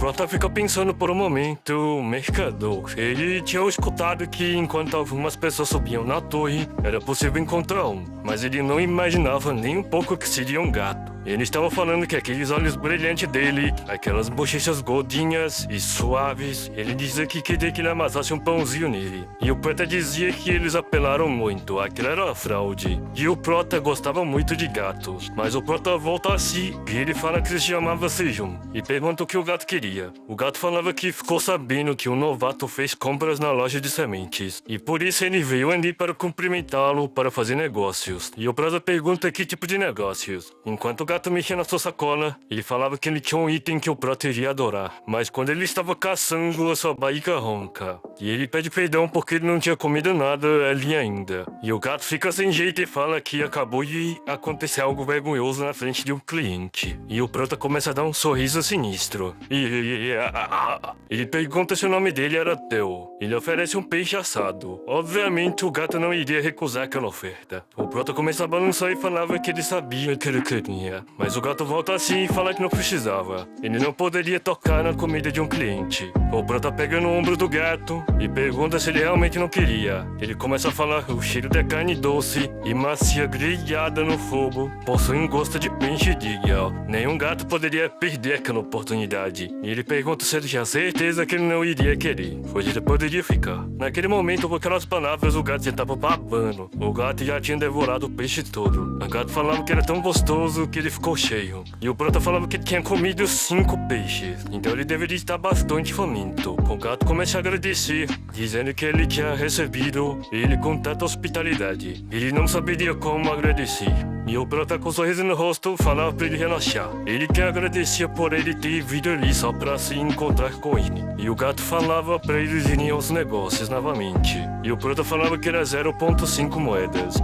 Prota fica pensando por um momento, o mercador. Ele tinha escutado que enquanto algumas pessoas subiam na torre, era possível encontrar um, mas ele não imaginava nem um pouco que seria um gato. Ele estava falando que aqueles olhos brilhantes dele, aquelas bochechas gordinhas e suaves, ele dizia que queria que ele amassasse um pãozinho nele. E o Prota dizia que eles apelaram muito, aquilo era uma fraude. E o Prota gostava muito de gatos, mas o Prota volta a si e ele fala que se chamava Sejum e pergunta o que o gato queria. O gato falava que ficou sabendo que o novato fez compras na loja de sementes e por isso ele veio ali para cumprimentá-lo para fazer negócios. E o Prota pergunta que tipo de negócios. Enquanto o gato mexia na sua sacola, ele falava que ele tinha um item que o Prota iria adorar, mas quando ele estava caçando, a sua barriga ronca. E ele pede perdão porque ele não tinha comido nada ali ainda. E o gato fica sem jeito e fala que acabou de acontecer algo vergonhoso na frente de um cliente. E o Prota começa a dar um sorriso sinistro. Ele pergunta se o nome dele era Theo. Ele oferece um peixe assado. Obviamente o gato não iria recusar aquela oferta. O Prota começa a balançar e falava que ele sabia que ele queria. Mas o gato volta assim e fala que não precisava. Ele não poderia tocar na comida de um cliente. O Prota pega no ombro do gato e pergunta se ele realmente não queria. Ele começa a falar o cheiro da carne doce e macia grelhada no fogo possui um gosto de peixe ideal. Nenhum gato poderia perder aquela oportunidade. E ele pergunta se ele tinha certeza que ele não iria querer, pois ele poderia ficar. Naquele momento, com aquelas palavras, o gato já estava babando. O gato já tinha devorado o peixe todo. O gato falava que era tão gostoso que ele ficou cheio. E o Prota falava que ele tinha comido 5 peixes, então ele deveria estar bastante faminto. O gato começa a agradecer, dizendo que ele tinha recebido ele com tanta hospitalidade. Ele não saberia como agradecer. E o Prota com um sorriso no rosto falava pra ele relaxar. Ele que agradecia por ele ter vindo ali só pra se encontrar com ele. E o gato falava pra eles irem aos negócios novamente. E o Prota falava que era 0,5 moedas.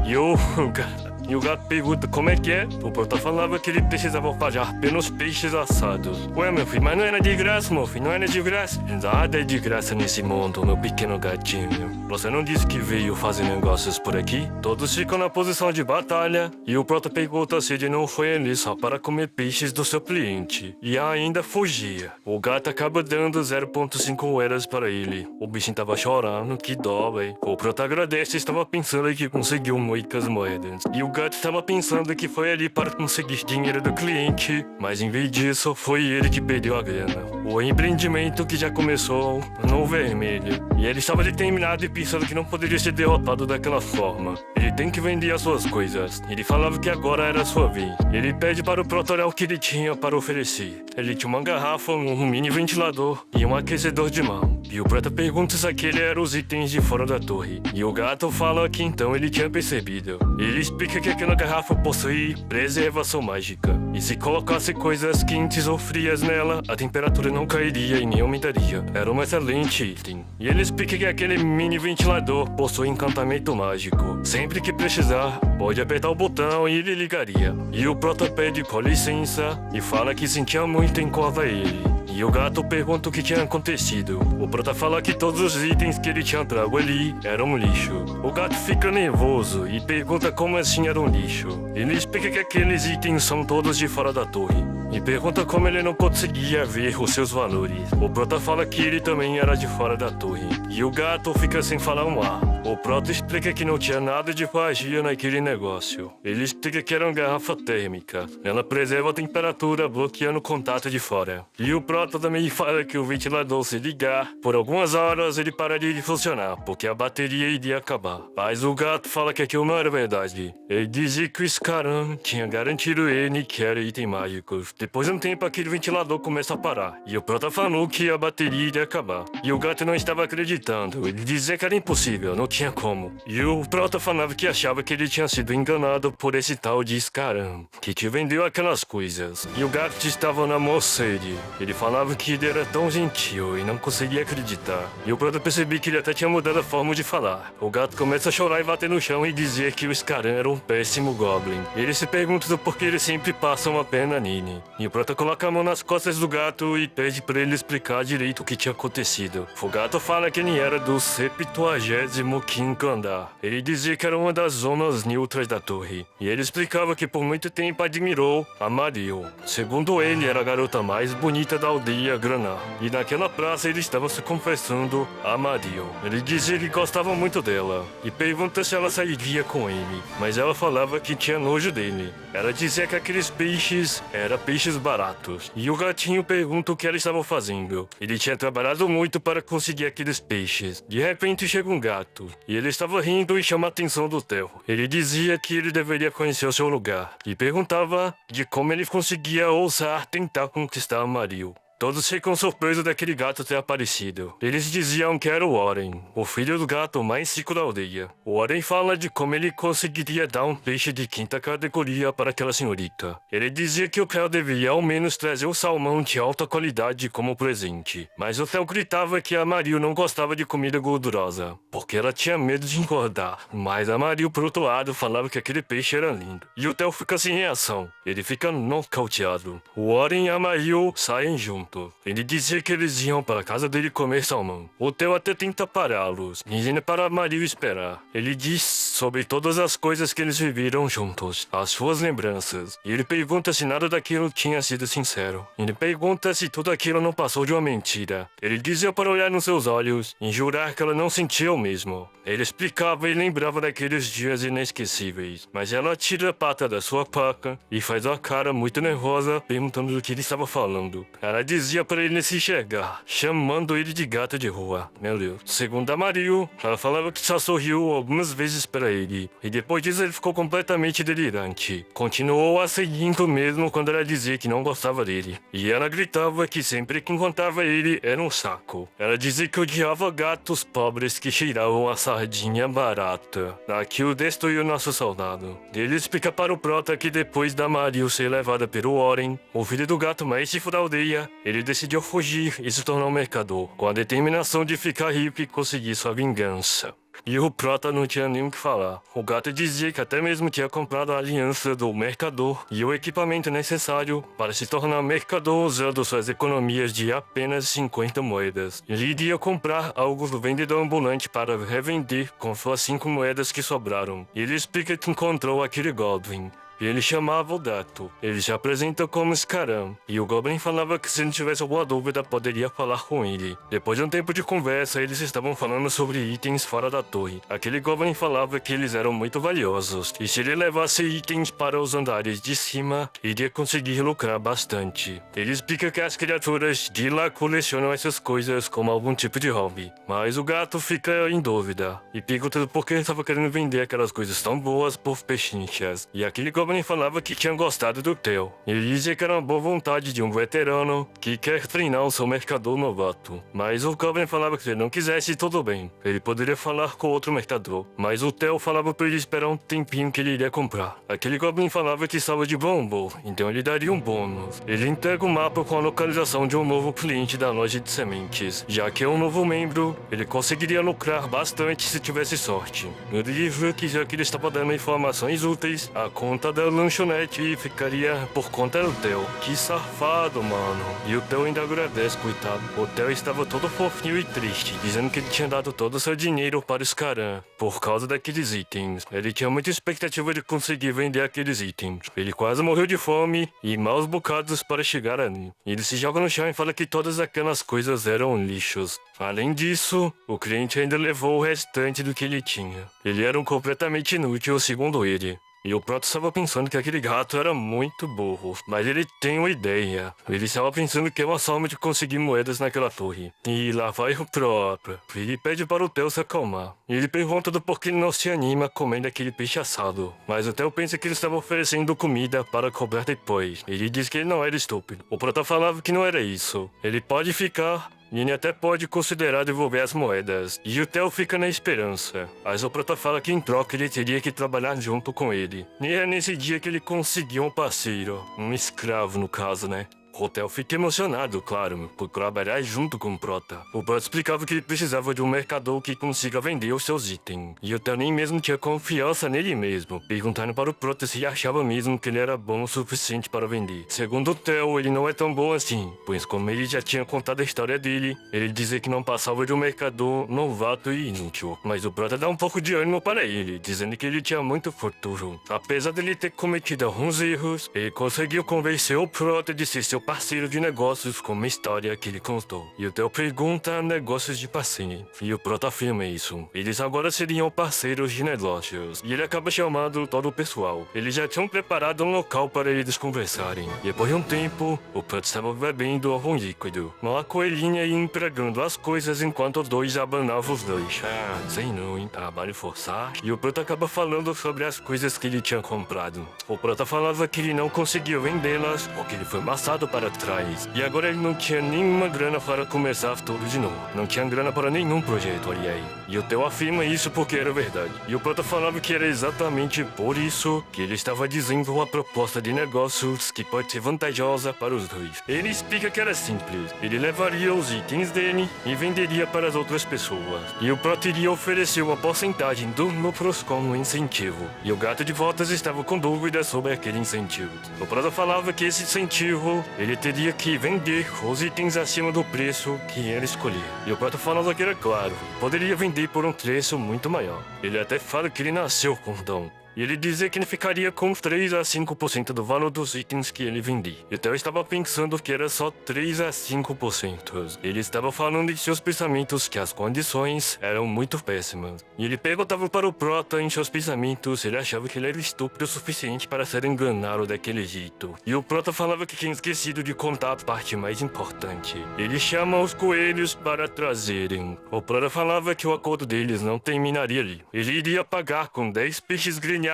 E o gato pergunta como é que é. O Prota falava que ele precisava pagar apenas peixes assados. Ué, meu filho, mas não era de graça, meu filho, não era de graça. Nada é de graça nesse mundo, meu pequeno gatinho. Você não disse que veio fazer negócios por aqui? Todos ficam na posição de batalha. E o Prota pergunta se ele não foi ali só para comer peixes do seu cliente. E ainda fugia. O gato acaba dando 0,5 moedas para ele. O bichinho tava chorando, que dó, véi. O Prota agradece e estava pensando que conseguiu muitas moedas. E o gato estava pensando que foi ali para conseguir dinheiro do cliente, mas em vez disso, foi ele que perdeu a grana. O empreendimento que já começou no vermelho. E ele estava determinado e pensando que não poderia ser derrotado daquela forma. Ele tem que vender as suas coisas. Ele falava que agora era a sua vez. Ele pede para o Prota olhar o que ele tinha para oferecer. Ele tinha uma garrafa, um mini ventilador e um aquecedor de mão. E o Prota pergunta se aquele eram os itens de fora da torre. E o gato fala que então ele tinha percebido. Ele explica que aquela garrafa possui preservação mágica. E se colocasse coisas quentes ou frias nela, a temperatura não cairia e nem aumentaria. Era um excelente item. E ele explica que aquele mini ventilador possui encantamento mágico. Sempre que precisar, pode apertar o botão e ele ligaria. E o Prota pede com licença e fala que sentia muito enquanto ele. E o gato pergunta o que tinha acontecido. O Prota fala que todos os itens que ele tinha trago ali eram lixo. O gato fica nervoso e pergunta como assim era um lixo. Ele explica que aqueles itens são todos de fora da torre. E pergunta como ele não conseguia ver os seus valores. O Prota fala que ele também era de fora da torre. E o gato fica sem falar um ar. O Prota explica que não tinha nada de magia naquele negócio. Ele explica que era uma garrafa térmica. Ela preserva a temperatura, bloqueando o contato de fora. E o Prota também fala que o ventilador, se ligar, por algumas horas ele pararia de funcionar, porque a bateria iria acabar. Mas o gato fala que aquilo não era verdade. Ele dizia que o Scaran tinha garantido ele que era item mágico. Depois de um tempo, aquele ventilador começa a parar. E o Prota falou que a bateria iria acabar. E o gato não estava acreditando. Ele dizia que era impossível, não tinha como. E o Prota falava que achava que ele tinha sido enganado por esse tal de Scaran, que te vendeu aquelas coisas. E o gato estava na maior sede. Ele falava que ele era tão gentil e não conseguia acreditar. E o Prota percebeu que ele até tinha mudado a forma de falar. O gato começa a chorar e bater no chão e dizer que o Scaran era um péssimo Goblin. Ele se pergunta do porquê ele sempre passa uma pena nele. E o Prota coloca a mão nas costas do gato e pede pra ele explicar direito o que tinha acontecido. O gato fala que ele era do 70º quinto andar. Ele dizia que era uma das zonas neutras da torre. E ele explicava que por muito tempo admirou a Mario. Segundo ele, era a garota mais bonita da aldeia Graná. E naquela praça ele estava se confessando a Mario. Ele dizia que gostava muito dela. E pergunta se ela sairia com ele. Mas ela falava que tinha nojo dele. Ela dizia que aqueles peixes eram peixes baratos. E o gatinho pergunta o que ela estava fazendo. Ele tinha trabalhado muito para conseguir aqueles peixes. De repente chega um gato. E ele estava rindo e chama a atenção do Theo. Ele dizia que ele deveria conhecer o seu lugar. E perguntava de como ele conseguia ousar tentar conquistar a Mario. Todos ficam surpresos daquele gato ter aparecido. Eles diziam que era o Warren, o filho do gato mais rico da aldeia. O Warren fala de como ele conseguiria dar um peixe de quinta categoria para aquela senhorita. Ele dizia que o Theo deveria ao menos trazer um salmão de alta qualidade como presente. Mas o Theo gritava que a Mario não gostava de comida gordurosa, porque ela tinha medo de engordar. Mas a Mario, por outro lado, falava que aquele peixe era lindo. E o Theo fica sem reação. Ele fica nocauteado. O Warren e a Mario saem juntos. Ele dizia que eles iam para a casa dele comer salmão. O Theo até tenta pará-los, dizendo para Mario esperar. Ele diz sobre todas as coisas que eles viveram juntos, as suas lembranças. E ele pergunta se nada daquilo tinha sido sincero. Ele pergunta se tudo aquilo não passou de uma mentira. Ele dizia para olhar nos seus olhos e jurar que ela não sentia o mesmo. Ele explicava e lembrava daqueles dias inesquecíveis. Mas ela tira a pata da sua faca e faz uma cara muito nervosa, perguntando do que ele estava falando. Ela dizia para ele se enxergar, chamando ele de gato de rua. Meu Deus. Segundo a Mario, ela falava que só sorriu algumas vezes para ele. E depois disso ele ficou completamente delirante. Continuou a seguindo mesmo quando ela dizia que não gostava dele. E ela gritava que sempre que encontrava ele era um saco. Ela dizia que odiava gatos pobres que cheiravam a sardinha barata. Aquilo destruiu nosso soldado. Ele explica para o Prota que depois da Mario ser levada pelo Warren, o filho do gato mais rico da aldeia, ele decidiu fugir e se tornar um mercador, com a determinação de ficar rico e conseguir sua vingança. E o Prota não tinha nem o que falar. O gato dizia que até mesmo tinha comprado a aliança do mercador e o equipamento necessário para se tornar mercador usando suas economias de apenas 50 moedas. Ele iria comprar algo do vendedor ambulante para revender com suas 5 moedas que sobraram. Ele explica que encontrou aquele Goblin. E ele chamava o gato. Ele se apresenta como Scaram. E o Goblin falava que se ele tivesse alguma dúvida, poderia falar com ele. Depois de um tempo de conversa, eles estavam falando sobre itens fora da torre. Aquele Goblin falava que eles eram muito valiosos. E se ele levasse itens para os andares de cima, iria conseguir lucrar bastante. Ele explica que as criaturas de lá colecionam essas coisas como algum tipo de hobby. Mas o gato fica em dúvida. E pergunta por que ele estava querendo vender aquelas coisas tão boas por pechinchas. E aquele Goblin falava que tinha gostado do Theo. Ele dizia que era uma boa vontade de um veterano que quer treinar o seu mercador novato. Mas o Goblin falava que se ele não quisesse, tudo bem. Ele poderia falar com outro mercador. Mas o Theo falava para ele esperar um tempinho que ele iria comprar. Aquele Goblin falava que estava de bom humor, então ele daria um bônus. Ele entrega um mapa com a localização de um novo cliente da loja de sementes. Já que é um novo membro, ele conseguiria lucrar bastante se tivesse sorte. No livro que já que ele estava dando informações úteis, a conta da lanchonete ficaria por conta do Theo. Que safado, mano. E o Theo ainda agradece, coitado. O Theo estava todo fofinho e triste, dizendo que ele tinha dado todo o seu dinheiro para o Scaram por causa daqueles itens. Ele tinha muita expectativa de conseguir vender aqueles itens. Ele quase morreu de fome e maus bocados para chegar ali. Ele se joga no chão e fala que todas aquelas coisas eram lixos. Além disso, o cliente ainda levou o restante do que ele tinha. Ele era completamente inútil, segundo ele. E o Proto estava pensando que aquele gato era muito burro. Mas ele tem uma ideia. Ele estava pensando que é uma forma de conseguir moedas naquela torre. E lá vai o Proto. Ele pede para o Theo se acalmar. E ele pergunta do porquê ele não se anima comendo aquele peixe assado. Mas o Theo pensa que ele estava oferecendo comida para cobrar depois. Ele diz que ele não era estúpido. O Proto falava que não era isso. Ele pode ficar... E ele até pode considerar devolver as moedas. E o Theo fica na esperança. Mas o Prota fala que em troca ele teria que trabalhar junto com ele. E é nesse dia que ele conseguiu um parceiro. Um escravo no caso, né? O Theo fica emocionado, claro, por trabalhar junto com o Prota. O Prota explicava que ele precisava de um mercador que consiga vender os seus itens. E o Theo nem mesmo tinha confiança nele mesmo, perguntando para o Prota se achava mesmo que ele era bom o suficiente para vender. Segundo o Theo, ele não é tão bom assim, pois como ele já tinha contado a história dele, ele dizia que não passava de um mercador novato e inútil. Mas o Prota dá um pouco de ânimo para ele, dizendo que ele tinha muito futuro. Apesar dele ter cometido alguns erros, ele conseguiu convencer o Prota de ser seu parceiro de negócios com uma história que ele contou. E o Theo pergunta negócios de parceiro, e o Prota afirma isso. Eles agora seriam parceiros de negócios, e ele acaba chamando todo o pessoal. Eles já tinham preparado um local para eles conversarem. E depois de um tempo, o Prota estava bebendo algum líquido. Uma coelhinha ia entregando as coisas enquanto os dois abanavam os dois. Sei não, hein? Trabalho forçado. E o Prota acaba falando sobre as coisas que ele tinha comprado. O Prota falava que ele não conseguiu vendê-las porque ele foi amassado para trás. E agora ele não tinha nenhuma grana para começar tudo de novo. Não tinha grana para nenhum projeto, aliás. E o Theo afirma isso porque era verdade. E o Prota falava que era exatamente por isso que ele estava dizendo uma proposta de negócios que pode ser vantajosa para os dois. Ele explica que era simples. Ele levaria os itens dele e venderia para as outras pessoas. E o Prota iria oferecer uma porcentagem do lucros como incentivo. E o Gato de Botas estava com dúvidas sobre aquele incentivo. O Prota falava que esse incentivo, ele teria que vender os itens acima do preço que ele escolher. E o Prota falava que era claro, poderia vender por um preço muito maior. Ele até fala que ele nasceu com o dom. E ele dizia que ele ficaria com 3 a 5% do valor dos itens que ele vendia. E o Theo estava pensando que era só 3 a 5%. Ele estava falando em seus pensamentos que as condições eram muito péssimas. E ele perguntava para o Prota em seus pensamentos se ele achava que ele era estúpido o suficiente para ser enganado daquele jeito. E o Prota falava que tinha esquecido de contar a parte mais importante. Ele chama os coelhos para trazerem. O Prota falava que o acordo deles não terminaria ali. Ele iria pagar com 10 peixes grandes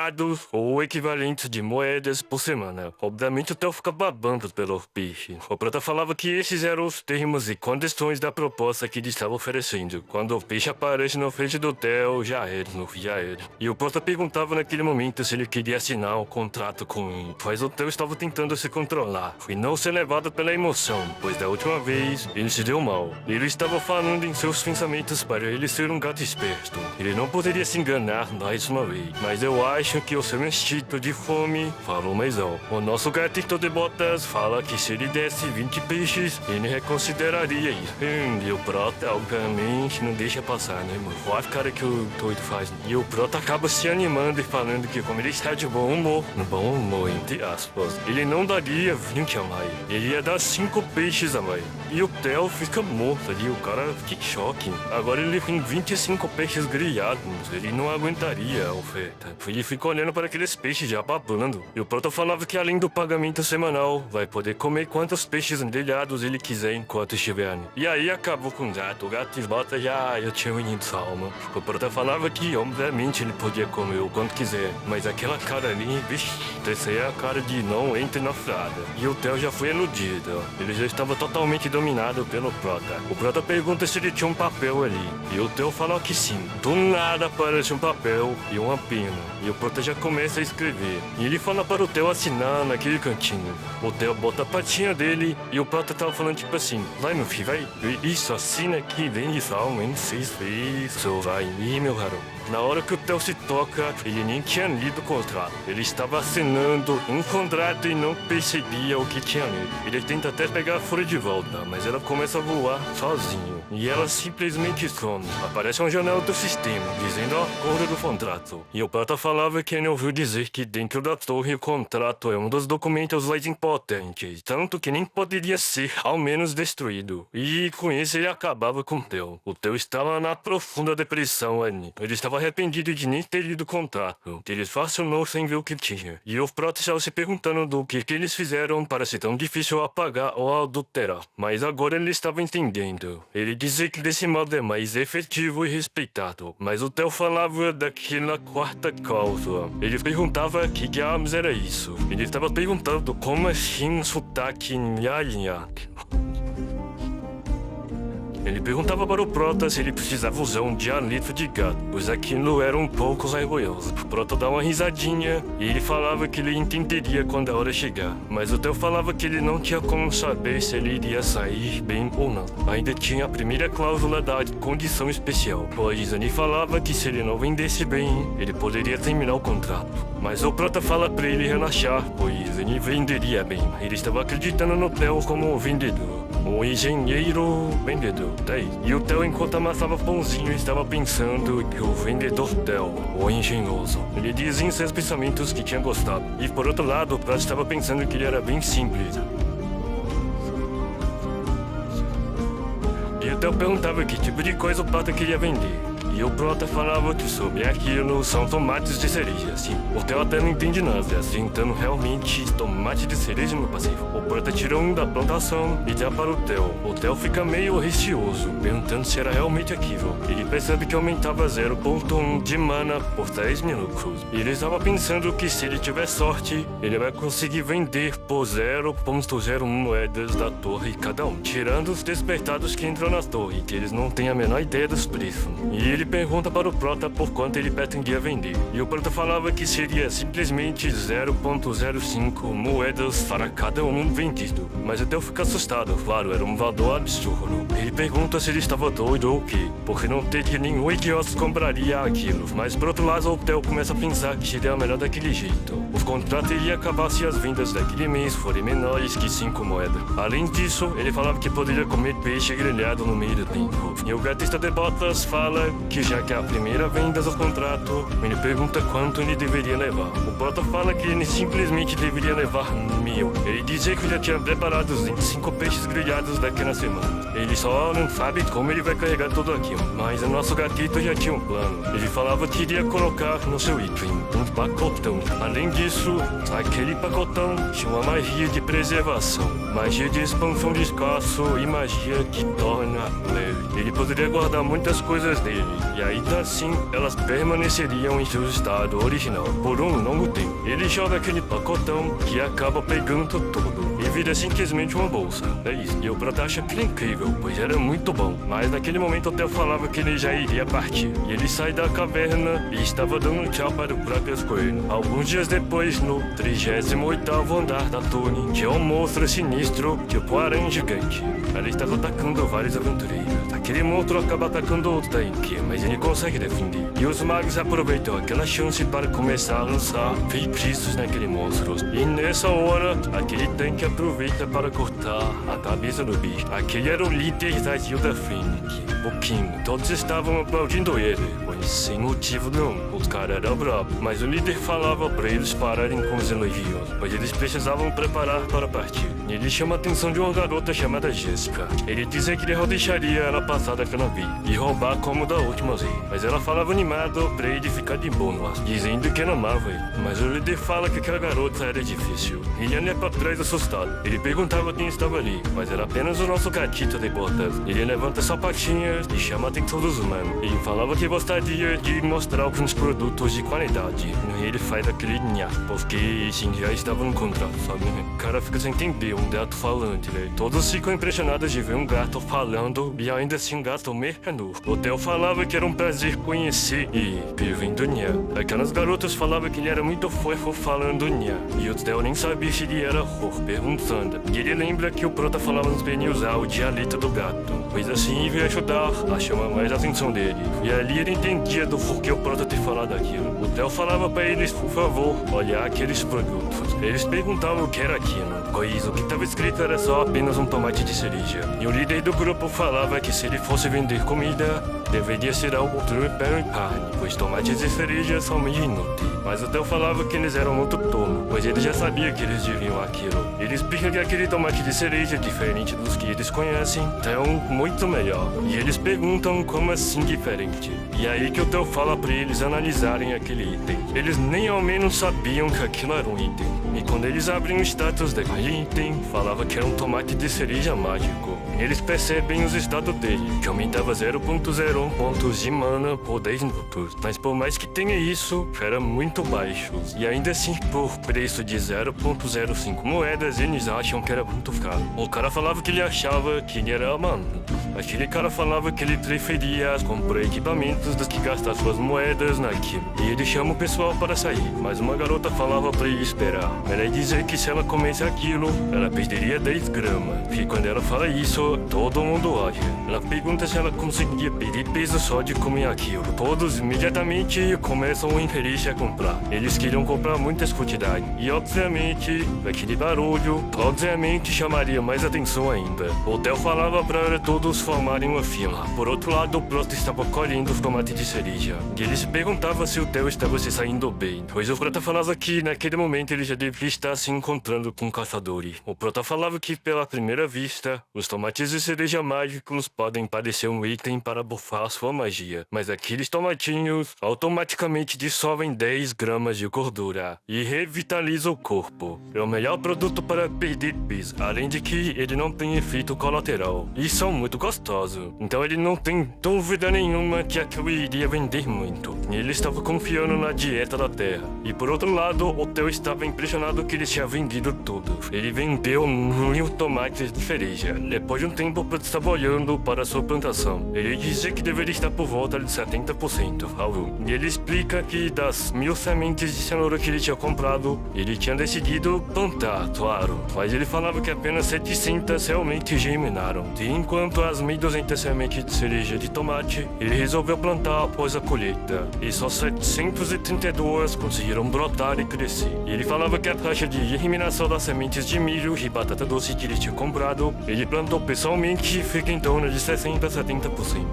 ou o equivalente de moedas por semana. Obviamente o Theo fica babando pelo peixe. O Prota falava que esses eram os termos e condições da proposta que ele estava oferecendo. Quando o peixe aparece na frente do Theo, já era. E o Prota perguntava naquele momento se ele queria assinar um contrato com ele. Mas o Theo estava tentando se controlar e não ser levado pela emoção, pois da última vez ele se deu mal. Ele estava falando em seus pensamentos para ele ser um gato esperto. Ele não poderia se enganar mais uma vez, mas eu acho que o seu instinto de fome falou mais alto. O nosso gatito de botas fala que se ele desse 20 peixes, ele reconsideraria isso. E o Prota, obviamente, não deixa passar, né, mano? Olha a cara que o doido faz. E o Prota acaba se animando e falando que como ele está de bom humor, no bom humor, entre aspas, ele não daria 20 a mais. Ele ia dar 5 peixes a mais. E o Theo fica morto ali, o cara fica em choque. Agora ele tem 25 peixes grelhados, ele não aguentaria a oferta. Ele fica olhando para aqueles peixes já babando. E o Prota falava que além do pagamento semanal, vai poder comer quantos peixes grelhados ele quiser enquanto estiver. E aí acabou com o gato. O gato de bota já tinha um de alma. O Prota falava que obviamente ele podia comer o quanto quiser. Mas aquela cara ali, vixe, essa é a cara de não entre na frada. E o Theo já foi iludido. Ele já estava totalmente dominado pelo Prota. O Prota pergunta se ele tinha um papel ali. E o Theo fala que sim. Do nada aparece um papel e uma pena. E o Prota já começa a escrever. E ele fala para o Theo assinar naquele cantinho. O Theo bota a patinha dele e o Prota tava falando tipo assim: vai meu filho, vai. Isso, assina aqui, vem de salmo, hein? Isso, vai. Ih, meu garoto. Na hora que o Theo se toca, ele nem tinha lido o contrato. Ele estava assinando um contrato e não percebia o que tinha lido. Ele tenta até pegar a folha de volta, mas ela começa a voar sozinho. E ela simplesmente some. Aparece uma janela do sistema, dizendo o acordo do contrato. E o Prota falava que ele ouviu dizer que dentro da torre o contrato é um dos documentos mais importantes, tanto que nem poderia ser, ao menos, destruído. E com isso ele acabava com o Theo. O Theo estava na profunda depressão ali. Ele estava arrependido de nem ter lido o contrato. Ele fascinou sem ver o que tinha. E o Prota estava se perguntando do que eles fizeram para ser tão difícil apagar ou adulterar. Mas agora ele estava entendendo. Ele dizia que desse modo é mais efetivo e respeitado. Mas o Theo falava daquela quarta causa. Ele perguntava que diabos era isso. Ele estava perguntando como assim um sotaque nhalinha. Ele perguntava para o Prota se ele precisava usar um dialito de gato, pois aquilo era um pouco vergonhoso. O Prota dava uma risadinha e ele falava que ele entenderia quando a hora chegar. Mas o Theo falava que ele não tinha como saber se ele iria sair bem ou não. Ainda tinha a primeira cláusula da condição especial, pois ele falava que se ele não vendesse bem, ele poderia terminar o contrato. Mas o Prota fala para ele relaxar, pois ele venderia bem. Ele estava acreditando no Theo como vendedor. O engenheiro vendedor, daí. E o Theo, enquanto amassava pãozinho, estava pensando que o vendedor Theo, o engenhoso, ele dizia em seus pensamentos que tinha gostado. E por outro lado, o Prata estava pensando que ele era bem simples. E o Theo perguntava que tipo de coisa o Prata queria vender. E o Prota falava que sobre aquilo são tomates de cereja, assim. O Theo até não entende nada, assim, então realmente tomate de cereja no passivo. O Prota tirou um da plantação e dá para o Theo. O Theo fica meio receoso, perguntando se era realmente aquilo. Ele percebe que aumentava 0.1 de mana por 3 minutos. E ele estava pensando que se ele tiver sorte, ele vai conseguir vender por 0.01 moedas da torre cada um. Tirando os despertados que entram na torre, que eles não têm a menor ideia dos preços. E ele pergunta para o Prota por quanto ele pretendia vender. E o Prota falava que seria simplesmente 0.05 moedas para cada um vendido. Mas o Theo fica assustado, claro, era um valor absurdo. Ele pergunta se ele estava doido ou o quê, porque não teria nenhum idiota que compraria aquilo. Mas por outro lado, o Theo começa a pensar que seria melhor daquele jeito. O contrato iria acabar se as vendas daquele mês forem menores que 5 moedas. Além disso, ele falava que poderia comer peixe grelhado no meio do tempo. E o gatista de botas fala que já que é a primeira venda do contrato, ele pergunta quanto ele deveria levar. O Prota fala que ele simplesmente deveria levar 1000. Ele dizia que já tinha preparado os 25 peixes grelhados daquela semana. Ele só não sabe como ele vai carregar tudo aquilo. Mas o nosso gatito já tinha um plano. Ele falava que iria colocar no seu item um pacotão. Além disso, aquele pacotão tinha uma magia de preservação, magia de expansão de espaço e magia que torna leve. Ele poderia guardar muitas coisas dele, e ainda assim elas permaneceriam em seu estado original por um longo tempo. Ele joga aquele pacotão que acaba pegando tudo e vira simplesmente uma bolsa. É isso. E o Prota acha aquilo incrível, pois era muito bom. Mas naquele momento o Theo falava que ele já iria partir. E ele sai da caverna e estava dando um tchau para o próprio coelho. Alguns dias depois, no 38º andar da torre, tinha um monstro sinistro, tipo um aranha gigante. Ele estava atacando vários aventureiros. Aquele monstro acaba atacando outro tanque, mas ele consegue defender. E os magos aproveitam aquela chance para começar a lançar feitiços naquele monstro. E nessa hora, aquele tanque aproveita para cortar a cabeça do bicho. Aquele era o líder da Guilda Fênix, o King. Todos estavam aplaudindo ele, pois sem motivo nenhum. Os caras eram bravos, mas o líder falava para eles pararem com os elogios, pois eles precisavam preparar para partir. E ele chama a atenção de uma garota chamada Jéssica. Ele dizia que ele deixaria ela passar daquela vez e roubar como da última vez. Mas ela falava animado pra ele ficar de boa, dizendo que ela amava ele. Mas o líder fala que aquela garota era difícil. Ele olha pra trás assustado. Ele perguntava quem estava ali, mas era apenas o nosso gatito de botas. Ele levanta sua patinha e chama a atenção dos humanos. Ele falava que gostaria de mostrar alguns produtos de qualidade. E ele faz aquele nha, porque sim, já estava no contrato, sabe? O cara fica sem entender um gato falante, né? Todos ficam impressionados de ver um gato falando e ainda assim um gato mercador. O Theo falava que era um prazer conhecer e vivendo nha. Aquelas garotas falavam que ele era muito fofo falando nha. E o Theo nem sabia se ele era fofo, perguntando. E ele lembra que o Prota falava nos bem usar o dialeto do gato, pois assim ia ajudar a chamar mais a atenção dele. E ali ele entendia do porquê o Prota ter falado aquilo. O Theo falava pra eles, por favor, olhar aqueles produtos. Eles perguntavam o que era aquilo, pois o que estava escrito era só apenas um tomate de cereja. E o líder do grupo falava que se ele fosse vender comida, deveria ser algo pão e carne, pois tomates de cereja são meio inúteis. Mas o Theo falava que eles eram muito tolos, pois ele já sabia que eles deviam aquilo. Eles explicam que aquele tomate de cereja, diferente dos que eles conhecem, é muito melhor. E eles perguntam como assim diferente. E aí que o Theo fala pra eles analisarem aquele item. Eles nem ao menos sabiam que aquilo era um item. E quando eles abrem o status daquele item, falava que era um tomate de cereja mágico. E eles percebem os status dele, que aumentava 0.01 pontos de mana por 10 minutos. Mas por mais que tenha isso, era muito baixo. E ainda assim, por preço de 0.05 moedas, eles acham que era muito caro. O cara falava que ele achava que ele era, mano, Aquele cara falava que ele preferia comprar equipamentos do que gastar suas moedas naquilo. E ele chama o pessoal para sair, mas uma garota falava para ele esperar. Ela ia dizer que se ela comesse aquilo, ela perderia 10 gramas. E quando ela fala isso, todo mundo olha. Ela pergunta se ela conseguia perder peso só de comer aquilo. Todos imediatamente começam a interesse a comprar. Eles queriam comprar muitas quantidades. E obviamente, aquele barulho, obviamente chamaria mais atenção ainda. O hotel falava para todos formarem uma fila. Por outro lado, o Prota estava colhendo os tomates de cereja. E ele se perguntava se o hotel estava se saindo bem. Pois o Prota falava que naquele momento ele já devia estar se encontrando com caçadores. O Prota falava que pela primeira vista, os tomates de cereja mágicos podem parecer um item para bufar sua magia. Mas aqueles tomatinhos automaticamente dissolvem 10 gramas de gordura e revitalizam o corpo. É o melhor produto para perder peso, além de que ele não tem efeito colateral. E são muito gostosos. Então ele não tem dúvida nenhuma que aquilo iria vender muito. E ele estava confiando na dieta da terra. E por outro lado, o hotel estava impressionado que ele tinha vendido tudo. Ele vendeu 1000 tomates de cereja. Depois de um tempo, o Prota estava olhando para sua plantação. Ele dizia que deveria estar por volta de 70% ao ano. E ele explica que das 1000 sementes de cenoura que ele tinha comprado, ele tinha decidido plantar, claro. Mas ele falava que apenas 700 realmente germinaram. E enquanto as 1200 sementes de cereja de tomate, ele resolveu plantar após a colheita. E só 732 conseguiram brotar e crescer. E ele falava que a taxa de germinação das sementes de milho e batata doce que ele tinha comprado, ele plantou pessoalmente, fica em torno de 60 a 70%.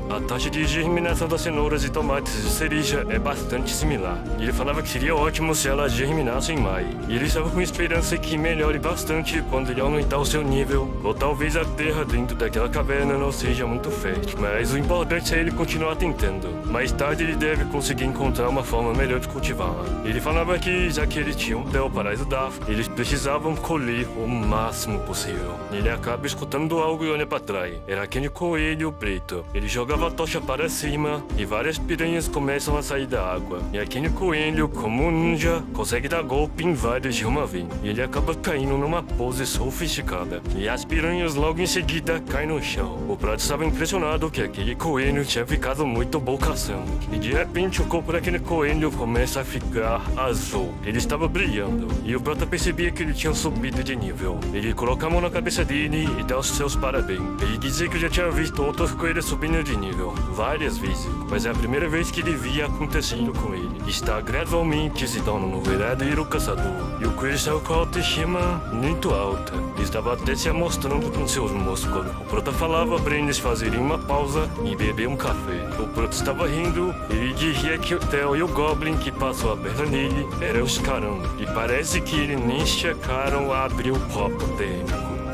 A taxa de germinação das cenouras e tomates de cereja é bastante similar. E ele falava que seria ótimo se elas germinassem mais. E ele estava com esperança que melhore bastante quando ele aumentar o seu nível, ou talvez a terra dentro daquela caverna não seja muito fértil. Mas o importante é ele continuar tentando. Mais tarde ele deve conseguir encontrar uma forma melhor de cultivá-la. Ele falava que, já que ele tinha um hotel para ajudar, eles precisavam colher o máximo possível. Ele acaba escutando algo e olha para trás. Era aquele coelho preto. Ele jogava a tocha para cima e várias piranhas começam a sair da água. E aquele coelho, como um ninja, consegue dar golpe em vários de uma vez. E ele acaba caindo numa pose sofisticada. E as piranhas logo em seguida caem no chão. O Prota estava impressionado que aquele coelho tinha ficado muito bocação. E de repente o corpo daquele coelho começa a ficar azul. Ele estava brilhando. E o Prota percebia que ele tinha subido de nível. Ele coloca a mão na cabeça dele e dá os seus parabéns. Ele dizia que já tinha visto outros coelhos subindo de nível várias vezes, mas é a primeira vez que ele via acontecendo com ele. Está gradualmente se tornando um verdadeiro caçador. E o coelho estava com a autoestima muito alta. Ele estava até se mostrando com seus músculos. O Prota falava para eles fazerem uma pausa e beber um café. O Prota estava rindo. Ele dizia que o Theo e o Goblin que passou a perna nele eram os caramba. E parece que eles nem chegaram a abrir o copo dele.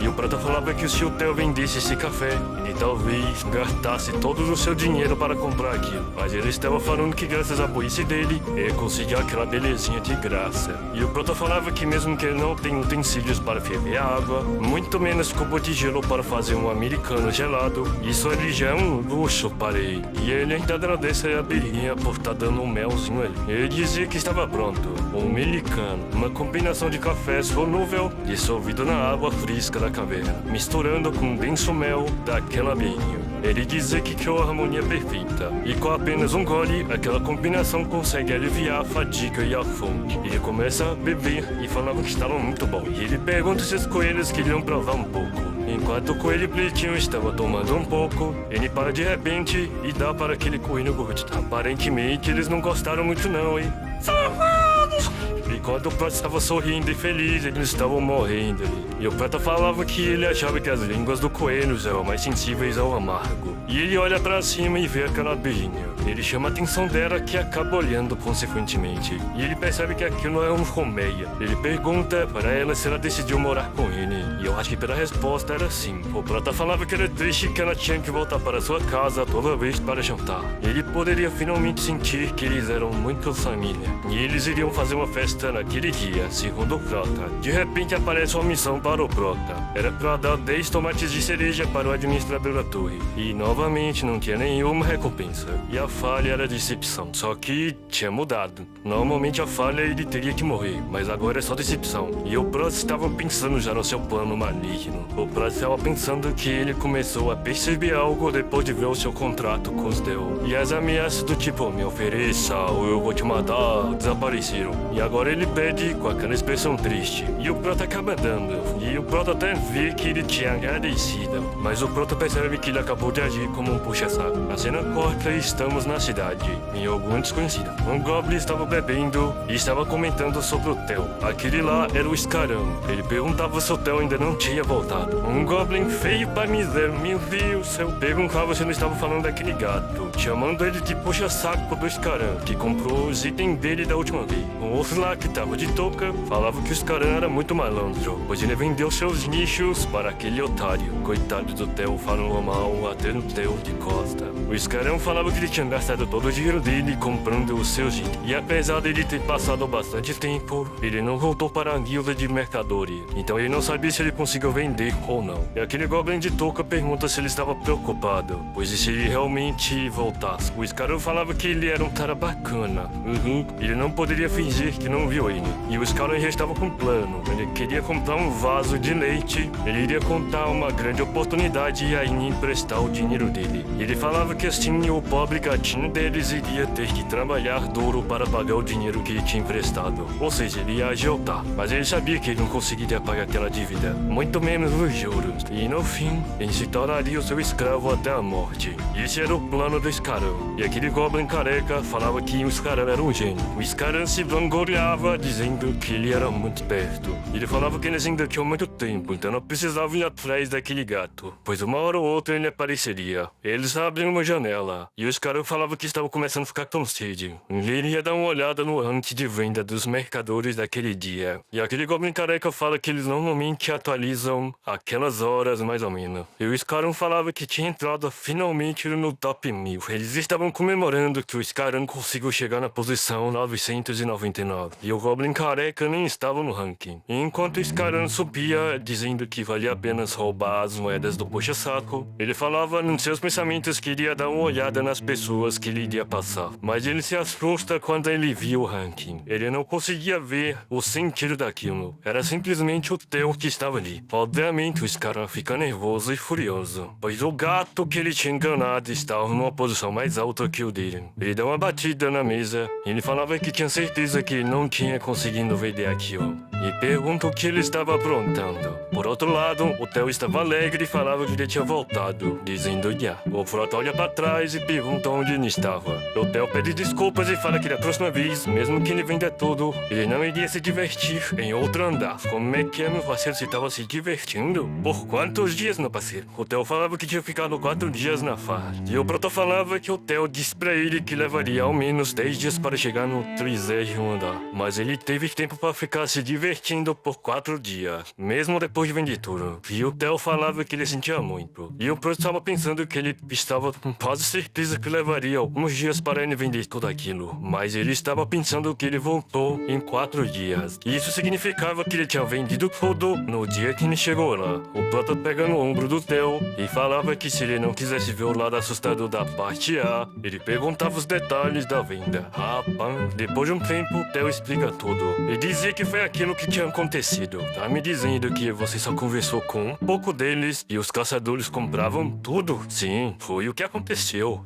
E o Prota falava que se o Theo vendesse esse café, ele talvez gastasse todo o seu dinheiro para comprar aquilo. Mas ele estava falando que graças à burrice dele, ele conseguiu aquela belezinha de graça. E o Prota falava que mesmo que ele não tenha utensílios para ferver a água, muito menos cubo de gelo para fazer um americano gelado, isso ali já é um luxo para ele. E ele ainda agradece a Belinha por estar dando um melzinho ali. Ele dizia que estava pronto, um americano, uma combinação de café solúvel dissolvido na água fresca da caverna, misturando com um denso mel daquela abelhinha. Ele dizia que criou a harmonia perfeita, e com apenas um gole, aquela combinação consegue aliviar a fadiga e a fome. Ele começa a beber e falava que estava muito bom. E ele pergunta se os coelhos queriam provar um pouco. Enquanto o coelho pretinho estava tomando um pouco, ele para de repente e dá para aquele coelho gordo. Aparentemente eles não gostaram muito não, hein? E quando o Prota estava sorrindo e feliz, eles estavam morrendo ali. E o Prota falava que ele achava que as línguas do coelho eram mais sensíveis ao amargo. E ele olha para cima e vê aquela abelhinha. Ele chama a atenção dela, que acaba olhando consequentemente. E ele percebe que aquilo é uma colmeia. Ele pergunta para ela se ela decidiu morar com ele. E eu acho que pela resposta era sim. O Prota falava que era triste que ela tinha que voltar para sua casa toda vez para jantar. Ele poderia finalmente sentir que eles eram muito família. E eles iriam fazer fazer uma festa naquele dia, segundo o Prota. De repente aparece uma missão para o Prota. Era para dar 10 tomates de cereja para o administrador da torre. E novamente não tinha nenhuma recompensa. E a falha era decepção. Só que tinha mudado. Normalmente a falha ele teria que morrer, mas agora é só decepção. E o Prota estava pensando já no seu plano maligno. O Prota estava pensando que ele começou a perceber algo depois de ver o seu contrato com os Del. E as ameaças do tipo, me ofereça ou eu vou te matar, desapareceram. E agora ele pede com aquela expressão triste. E o Prota acaba dando. E o Prota até vê que ele tinha agradecido. Mas o Prota percebe que ele acabou de agir como um puxa-saco. A cena corta e estamos na cidade, em algum desconhecido. Um Goblin estava bebendo e estava comentando sobre o Theo. Aquele lá era o Scarão. Ele perguntava se o Theo ainda não tinha voltado. Um Goblin feio pra miséria, meu Deus do céu. Perguntava se não estava falando daquele gato, chamando ele de puxa-saco do Scarão, que comprou os itens dele da última vez. Um outro lá que tava de touca falava que o Scarão era muito malandro, pois ele vendeu seus nichos para aquele otário. Coitado do Theo, falando mal até no Theo de costa. O Scarão falava que ele tinha gastado todo o dinheiro dele comprando os seus itens. E apesar dele ter passado bastante tempo, ele não voltou para a guilda de mercadoria. Então ele não sabia se ele conseguiu vender ou não. E aquele Goblin de touca pergunta se ele estava preocupado, pois e se ele realmente voltasse. O Scarão falava que ele era um cara bacana. Ele não poderia fingir que não viu ele. E o Scarão já estava com um plano. Ele queria comprar um vaso de leite. Ele iria contar uma grande oportunidade e aí emprestar o dinheiro dele. Ele falava que assim o pobre gatinho deles iria ter que trabalhar duro para pagar o dinheiro que ele tinha emprestado. Ou seja, ele ia agiotar. Mas ele sabia que ele não conseguiria pagar aquela dívida, muito menos os juros. E no fim, ele se tornaria o seu escravo até a morte. Esse era o plano do Scarão. E aquele Goblin careca falava que o Scarão era um gênio. O Scarão se vangloriava dizendo que ele era muito esperto. Ele falava que eles ainda tinham muito tempo, então não precisavam ir atrás daquele gato, pois uma hora ou outra ele apareceria. Eles abriram uma janela, e o Scarão falava que estava começando a ficar com sede. Ele ia dar uma olhada no ranking de venda dos mercadores daquele dia. E aquele Goblin careca fala que eles normalmente atualizam aquelas horas mais ou menos. E o Scarão falava que tinha entrado finalmente no top 1000. Eles estavam comemorando que o Scarão conseguiu chegar na posição 999. E o Goblin careca nem estava no ranking. E enquanto o Scarão subia, dizendo que valia apenas roubar as moedas do puxa-saco, ele falava nos seus pensamentos que iria dar uma olhada nas pessoas que ele iria passar. Mas ele se assusta quando ele viu o ranking. Ele não conseguia ver o sentido daquilo. Era simplesmente o Theo que estava ali. Obviamente o Scarão fica nervoso e furioso, pois o gato que ele tinha enganado estava numa posição mais alta que o dele. Ele deu uma batida na mesa e ele falava que tinha certeza que ele não tinha conseguido vender aquilo. E pergunta o que ele estava aprontando. Por outro lado, o Theo estava alegre e falava que ele tinha voltado, dizendo já. O Prota olha para trás e pergunta onde ele estava. O Theo pede desculpas e fala que da próxima vez, mesmo que ele venda tudo, ele não iria se divertir em outro andar. Como é que é, meu parceiro? Você estava se divertindo? Por quantos dias, meu parceiro? O Theo falava que tinha ficado 4 dias na farra. E o Prota falava que o Theo disse pra ele que levaria ao menos 10 dias para chegar no 30º andar. Mas ele teve tempo para ficar se divertindo por 4 dias, mesmo depois de vender tudo. E o Theo falava que ele sentia muito. E o Prota estava pensando que ele estava com quase certeza que levaria alguns dias para ele vender tudo aquilo. Mas ele estava pensando que ele voltou em 4 dias. E isso significava que ele tinha vendido tudo no dia que ele chegou lá. O Prota pega no ombro do Theo e falava que se ele não quisesse ver o lado assustador da parte A, ele perguntava os detalhes da venda. Rapaz, depois de um tempo, o Theo explica tudo. E dizia que foi aquilo que tinha acontecido. Tá me dizendo que você só conversou com um pouco deles e os caçadores compravam tudo? Sim, foi o que aconteceu.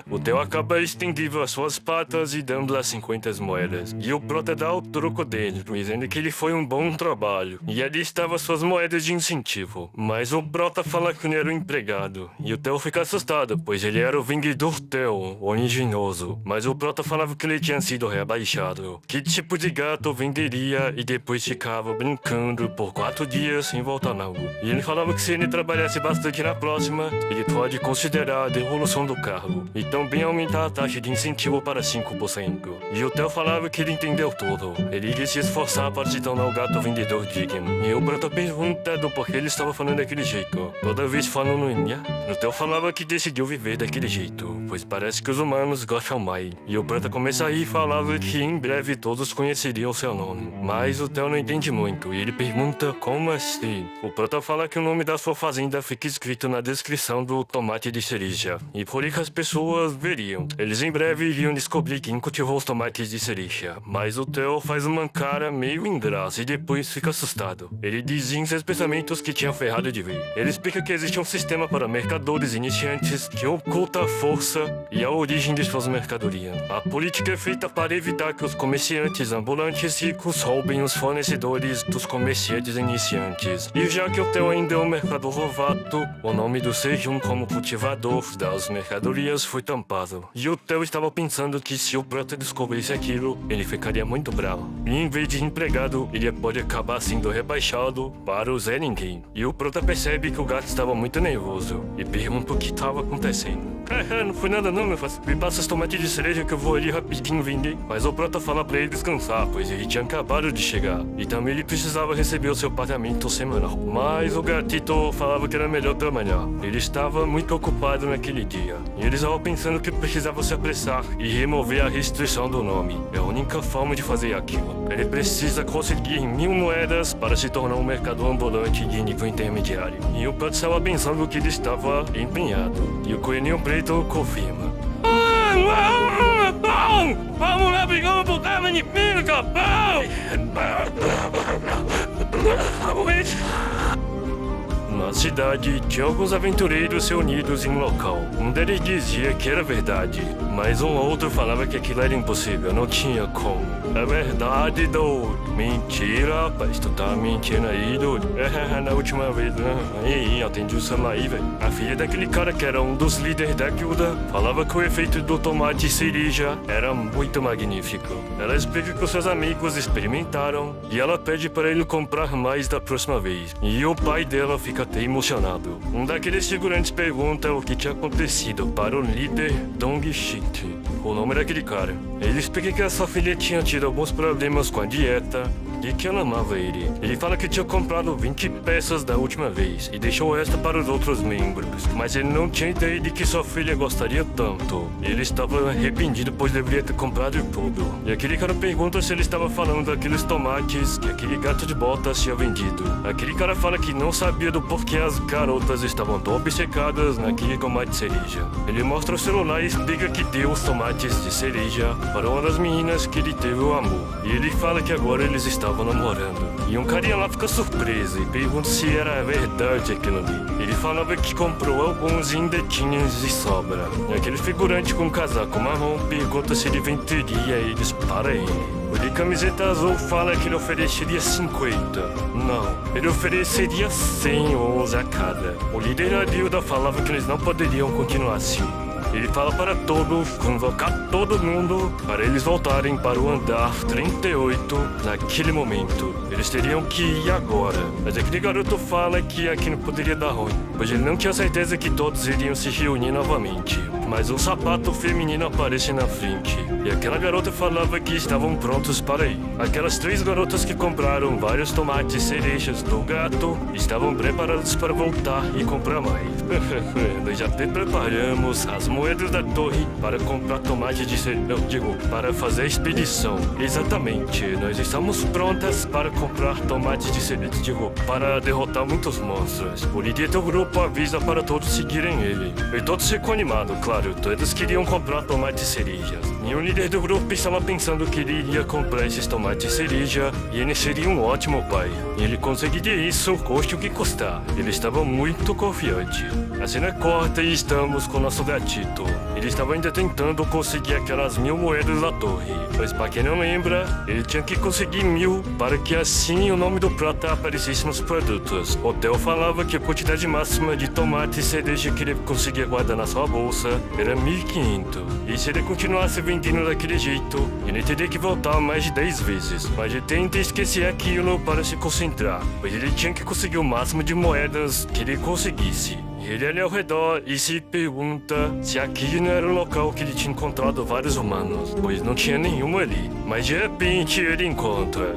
O Theo acaba estendendo as suas patas e dando as 50 moedas. E o Prota dá o troco dele, dizendo que ele foi um bom trabalho. E ali estavam suas moedas de incentivo. Mas o Prota fala que ele era um empregado. E o Theo fica assustado, pois ele era o vendedor Theo, o engenhoso. Mas o Prota falava que ele tinha sido rebaixado. Que tipo de gato venderia e depois ficava brincando por 4 dias sem voltar não. E ele falava que se ele trabalhasse bastante na próxima, ele pode considerar a devolução do cargo e também aumentar a taxa de incentivo para 5%. E o Theo falava que ele entendeu tudo. Ele iria se esforçar para se tornar o gato vendedor digno. E o Prota pergunta do porquê ele estava falando daquele jeito. Toda vez falando em o Theo falava que decidiu viver daquele jeito. pois parece que os humanos gostam mais. E o Prota começa a rir e falava que em breve todos conheceriam seu nome. Mas o Theo não entende muito e ele pergunta como assim. O Prota fala que o nome da sua fazenda fica escrito na descrição do tomate de cereja. E por aí que as pessoas veriam. Eles em breve iriam descobrir quem cultivou os tomates de cereja. Mas o Theo faz uma cara meio ingrata e depois fica assustado. Ele diz em seus pensamentos que tinha ferrado de ver. Ele explica que existe um sistema para mercadores iniciantes que oculta a força e a origem de suas mercadorias. A política é feita para evitar que os comerciantes ambulantes ricos roubem os fornecedores dos comerciantes iniciantes. E já que o Theo ainda é um mercador novato, o nome do Sejun como cultivador das mercadorias foi tampado. E o Theo estava pensando que se o Prota descobrisse aquilo, ele ficaria muito bravo. E em vez de empregado, ele pode acabar sendo rebaixado para o Zé Ninguém. E o Prota percebe que o gato estava muito nervoso e pergunta o que estava acontecendo. Não foi nada não, meu parceiro. Me passa os tomates de cereja que eu vou ali rapidinho vender. Mas o Prota fala pra ele descansar, pois ele tinha acabado de chegar. E também ele precisava receber o seu pagamento semanal. Mas o gatito falava que era melhor trabalhar. Ele estava muito ocupado naquele dia. E ele estava pensando que precisava se apressar e remover a restrição do nome. É a única forma de fazer aquilo. Ele precisa conseguir 1000 moedas para se tornar um mercador ambulante de nível intermediário. E o Prota estava pensando que ele estava empenhado. E o Coelhinho Preto confirma. Vamos lá, brigamos por carne de pica! Na cidade, tinha alguns aventureiros reunidos em um local. Um deles dizia que era verdade, mas um outro falava que aquilo era impossível, não tinha como. É verdade, Douro. Mentira, rapaz, tu tá mentindo aí, Douro. Na última vez, né? Aí, atendi o celular aí, velho. A filha daquele cara que era um dos líderes da guilda falava que o efeito do tomate cereja era muito magnífico. Ela explica que os seus amigos experimentaram e ela pede para ele comprar mais da próxima vez. E o pai dela fica até emocionado. Um daqueles figurantes pergunta o que tinha acontecido para o líder Dong Shit, o nome daquele cara. Ele explica que a sua filha tinha tido alguns problemas com a dieta e que ela amava ele. Ele fala que tinha comprado 20 peças da última vez e deixou o resto para os outros membros, mas ele não tinha ideia de que sua filha gostaria tanto. Ele estava arrependido pois deveria ter comprado tudo. E aquele cara pergunta se ele estava falando daqueles tomates que aquele gato de botas tinha vendido. Aquele cara fala que não sabia do porquê as garotas estavam tão obcecadas naquele tomate cereja. Ele mostra o celular e explica que deu os tomates de cereja para uma das meninas que ele teve o amor. E ele fala que agora eles estavam namorando. E um carinha lá fica surpreso e pergunta se era verdade aquilo ali. Ele falava que comprou alguns e ainda tinha de sobra. E aquele figurante com um casaco marrom pergunta se ele venderia eles para ele. O de camiseta azul fala que ele ofereceria 50. Não, ele ofereceria 100 ouros a cada. O líder da guilda falava que eles não poderiam continuar assim. Ele fala para todos convocar todo mundo para eles voltarem para o andar 38 naquele momento. Eles teriam que ir agora. Mas aquele garoto fala que aqui não poderia dar ruim, pois ele não tinha certeza que todos iriam se reunir novamente. Mas um sapato feminino aparece na frente e aquela garota falava que estavam prontos para ir. Aquelas 3 garotas que compraram vários tomates cerejas do gato estavam preparadas para voltar e comprar mais. Nós já até preparamos as moedas da torre para comprar tomate de cereja. Eu digo, para fazer a expedição. Exatamente, nós estamos prontas para comprar tomate de cereja. Digo, para derrotar muitos monstros. O líder do grupo avisa para todos seguirem ele. E todos ficam animados, claro. Todos queriam comprar tomates cerejas. E o líder do grupo estava pensando que ele iria comprar esses tomates cereja e ele seria um ótimo pai. E ele conseguiria isso, custe o que custar. Ele estava muito confiante. A cena corta e estamos com nosso gatito. Ele estava ainda tentando conseguir aquelas 1000 moedas da torre. Mas para quem não lembra, ele tinha que conseguir 1000 para que assim o nome do Prota aparecesse nos produtos. O Theo falava que a quantidade máxima de tomate cereja que ele conseguia guardar na sua bolsa era 1500. E se ele continuasse vendendo daquele jeito, ele teria que voltar mais de 10 vezes. Mas ele tenta esquecer aquilo para se concentrar, pois ele tinha que conseguir o máximo de moedas que ele conseguisse. Ele olha ao redor e se pergunta se aqui não era o local que ele tinha encontrado vários humanos, pois não tinha nenhum ali. Mas de repente ele encontra,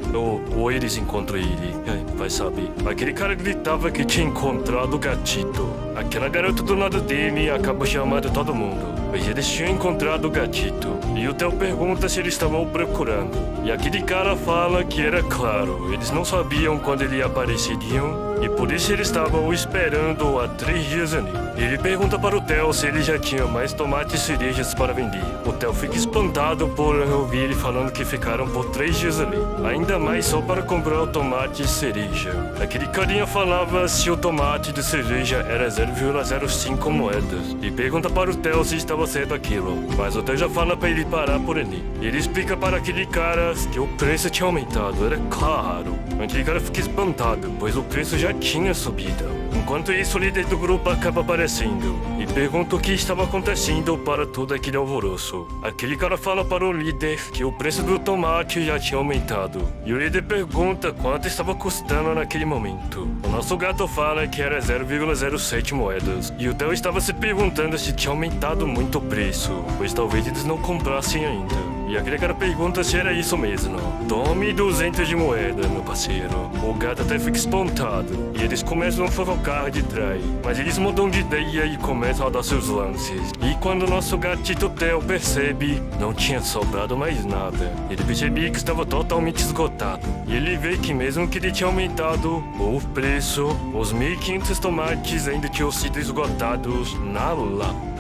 ou eles encontram ele, vai saber. Aquele cara gritava que tinha encontrado o gatito. Aquela garota do lado dele acaba chamando todo mundo. pois eles tinham encontrado o gatito. E o Theo pergunta se eles estavam o procurando. E aquele cara fala que era claro, eles não sabiam quando eles apareceriam e por isso eles estavam o esperando há 3 dias ali. Ele pergunta para o Theo se ele já tinha mais tomates e cerejas para vender. O Theo fica espantado por ouvir ele falando que ficaram por 3 dias ali. Ainda mais só para comprar o tomate e cereja. Aquele carinha falava se o tomate de cereja era 0,05 moedas. E pergunta para o Theo se estava certo aquilo. Mas o Theo já fala para ele parar por ali. Ele explica para aquele cara que o preço tinha aumentado, era claro. Aquele cara fica espantado, pois o preço já tinha subido. Enquanto isso, o líder do grupo acaba aparecendo e pergunta o que estava acontecendo para todo aquele alvoroço. Aquele cara fala para o líder que o preço do tomate já tinha aumentado. E o líder pergunta quanto estava custando naquele momento. O nosso gato fala que era 0,07 moedas. E o Theo estava se perguntando se tinha aumentado muito o preço, pois talvez eles não comprassem ainda. E aquele cara pergunta se era isso mesmo. Tome 200 de moeda, meu parceiro. O gato até fica espantado. E eles começam a fofocar de trás. Mas eles mudam de ideia e começam a dar seus lances. E quando o nosso gatito Theo percebe, não tinha sobrado mais nada. Ele percebia que estava totalmente esgotado. E ele vê que mesmo que ele tinha aumentado o preço, os 1.500 tomates ainda tinham sido esgotados na lata.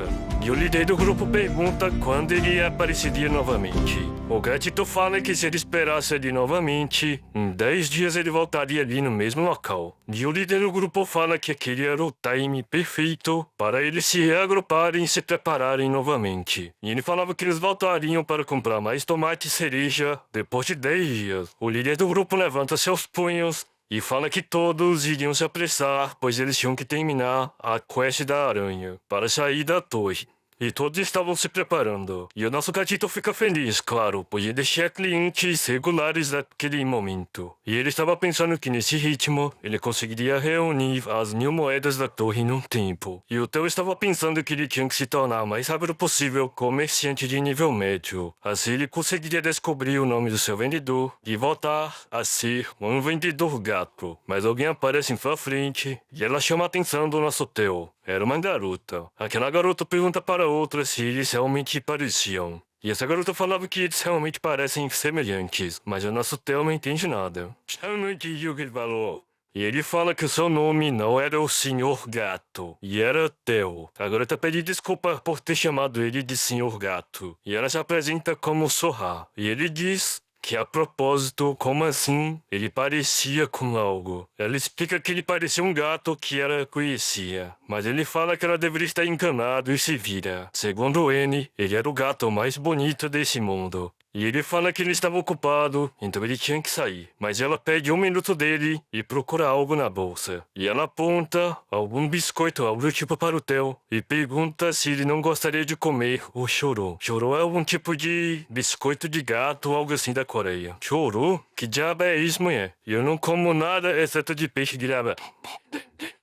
E o líder do grupo pergunta quando ele apareceria novamente. O gatito fala que se ele esperasse ali novamente, em 10 dias ele voltaria ali no mesmo local. E o líder do grupo fala que aquele era o time perfeito para eles se reagruparem e se prepararem novamente. E ele falava que eles voltariam para comprar mais tomate e cereja depois de 10 dias. O líder do grupo levanta seus punhos e fala que todos iriam se apressar, pois eles tinham que terminar a quest da aranha para sair da torre. E todos estavam se preparando. E o nosso gatito fica feliz, claro, pois ele tinha clientes regulares naquele momento. E ele estava pensando que nesse ritmo, ele conseguiria reunir as 1.000 moedas da torre num tempo. E o Theo estava pensando que ele tinha que se tornar o mais rápido possível comerciante de nível médio. Assim ele conseguiria descobrir o nome do seu vendedor e voltar a ser um vendedor gato. Mas alguém aparece em sua frente e ela chama a atenção do nosso Theo. Era uma garota. Aquela garota pergunta para outra se eles realmente pareciam. E essa garota falava que eles realmente parecem semelhantes, mas o nosso Theo não entende nada. Eu não entendi o que ele falou. E ele fala que o seu nome não era o Senhor Gato, e era Theo. A garota pede desculpa por ter chamado ele de Senhor Gato. E ela se apresenta como Sorra. E ele diz que a propósito, como assim, ele parecia com algo. Ela explica que ele parecia um gato que ela conhecia, mas ele fala que ela deveria estar enganado e se vira. Segundo ele era o gato mais bonito desse mundo. E ele fala que ele estava ocupado, então ele tinha que sair. Mas ela pede 1 minuto dele e procura algo na bolsa. E ela aponta algum biscoito, algo do tipo para o Theo, e pergunta se ele não gostaria de comer o choro. Choro é algum tipo de biscoito de gato ou algo assim da Coreia. Choro? Que diabo é isso, mulher? Eu não como nada exceto de peixe de lava.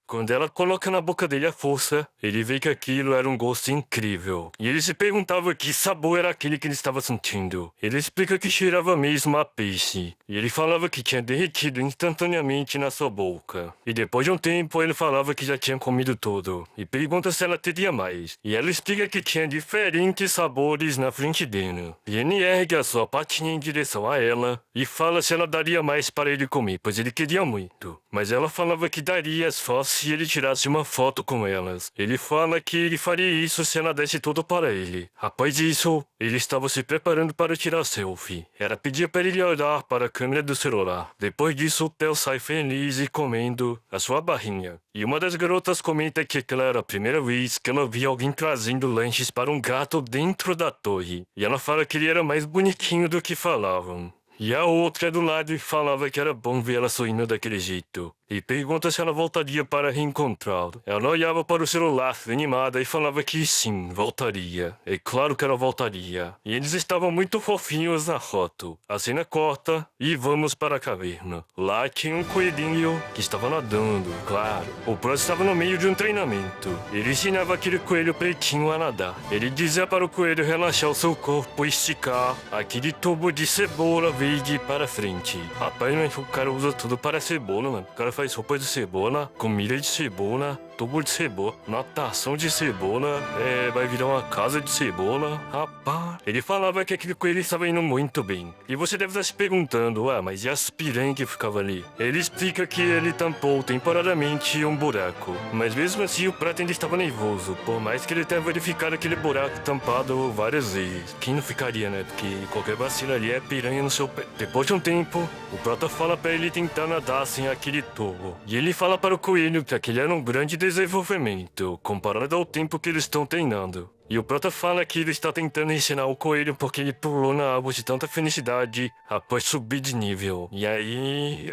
Quando ela coloca na boca dele a força, ele vê que aquilo era um gosto incrível. E ele se perguntava que sabor era aquele que ele estava sentindo. Ele explica que cheirava mesmo a peixe. E ele falava que tinha derretido instantaneamente na sua boca. E depois de um tempo, ele falava que já tinha comido tudo. E pergunta se ela teria mais. E ela explica que tinha diferentes sabores na frente dele. E ele ergue a sua patinha em direção a ela e fala se ela daria mais para ele comer, pois ele queria muito. Mas ela falava que daria só se ele tirasse uma foto com elas. Ele fala que ele faria isso se ela desse tudo para ele. Após isso, ele estava se preparando para tirar selfie. Ela pedia para ele olhar para a câmera do celular. Depois disso, o Theo sai feliz e comendo a sua barrinha. E uma das garotas comenta que aquela era a primeira vez que ela via alguém trazendo lanches para um gato dentro da torre. E ela fala que ele era mais bonitinho do que falavam. E a outra do lado falava que era bom ver ela sorrindo daquele jeito. E pergunta se ela voltaria para reencontrá-lo. Ela olhava para o celular, animada, e falava que sim, voltaria. É claro que ela voltaria. E eles estavam muito fofinhos na foto. A cena corta e vamos para a caverna. Lá tinha um coelhinho que estava nadando, claro. O Bros estava no meio de um treinamento. Ele ensinava aquele coelho pretinho a nadar. Ele dizia para o coelho relaxar o seu corpo e esticar aquele tubo de cebola verde para frente. Rapaz, mas o cara usa tudo para cebola, mano. O cara faz sopa de cebola, comida de cebola, tubo de cebola, natação de cebola, vai virar uma casa de cebola. Rapaz, ele falava que aquele coelho estava indo muito bem. E você deve estar se perguntando, mas e as piranhas que ficava ali? Ele explica que ele tampou temporariamente um buraco. Mas mesmo assim o Prata ainda estava nervoso, por mais que ele tenha verificado aquele buraco tampado várias vezes. Quem não ficaria, né? Porque qualquer vacina ali é piranha no seu pé. Depois de um tempo, o Prata fala para ele tentar nadar sem aquele tubo. E ele fala para o coelho que aquele era um grande desenvolvimento, comparado ao tempo que eles estão treinando. E o Prota fala que ele está tentando ensinar o coelho porque ele pulou na água de tanta felicidade após subir de nível. E aí,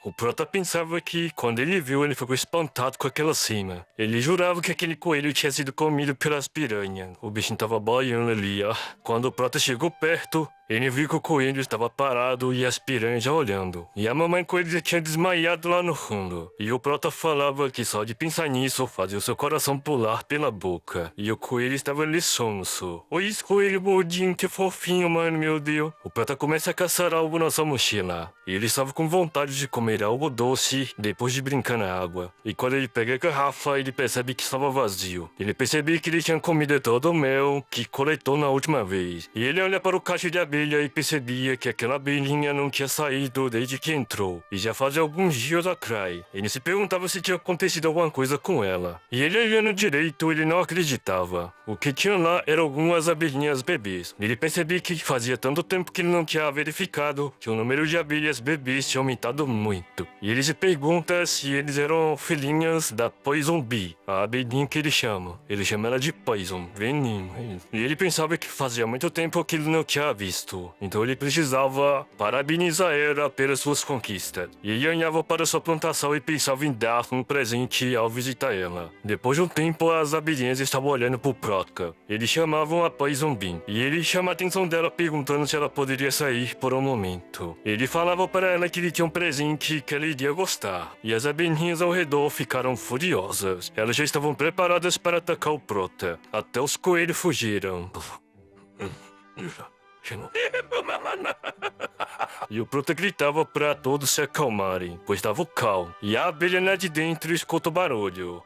o Prota pensava que quando ele viu, ele ficou espantado com aquela cima. Ele jurava que aquele coelho tinha sido comido pelas piranhas. O bichinho tava boiando ali, ó. Quando o Prota chegou perto, ele viu que o coelho estava parado e as piranhas já olhando. E a mamãe coelho já tinha desmaiado lá no fundo. E o Prota falava que só de pensar nisso fazia o seu coração pular pela boca. E o coelho estava ali sonso. Oi, coelho gordinho, que fofinho, mano, meu Deus. O Prota começa a caçar algo na sua mochila. E ele estava com vontade de comer algo doce depois de brincar na água. E quando ele pega a garrafa, ele percebe que estava vazio. Ele percebe que ele tinha comido todo o mel que coletou na última vez. E ele olha para o cacho de abelha e percebia que aquela abelhinha não tinha saído desde que entrou. E já fazia alguns dias atrás. Ele se perguntava se tinha acontecido alguma coisa com ela. E ele olhando direito, ele não acreditava. O que tinha lá eram algumas abelhinhas bebês. Ele percebia que fazia tanto tempo que ele não tinha verificado que o número de abelhas bebês tinha aumentado muito. E ele se pergunta se eles eram filhinhas da Poison Bee, a abelhinha que ele chama. Ele chama ela de Poison, veneno. E ele pensava que fazia muito tempo que ele não tinha visto. Então ele precisava parabenizar ela pelas suas conquistas. E ele olhava para sua plantação e pensava em dar um presente ao visitar ela. Depois de um tempo, as abelhinhas estavam olhando pro Prota. Eles chamavam a Poison Bee. E ele chama a atenção dela perguntando se ela poderia sair por um momento. Ele falava para ela que ele tinha um presente que ela iria gostar. E as abelhinhas ao redor ficaram furiosas. Elas já estavam preparadas para atacar o Prota. Até os coelhos fugiram. E o Prota gritava para todos se acalmarem, pois estava o caos. E a abelha lá de dentro escuta o barulho.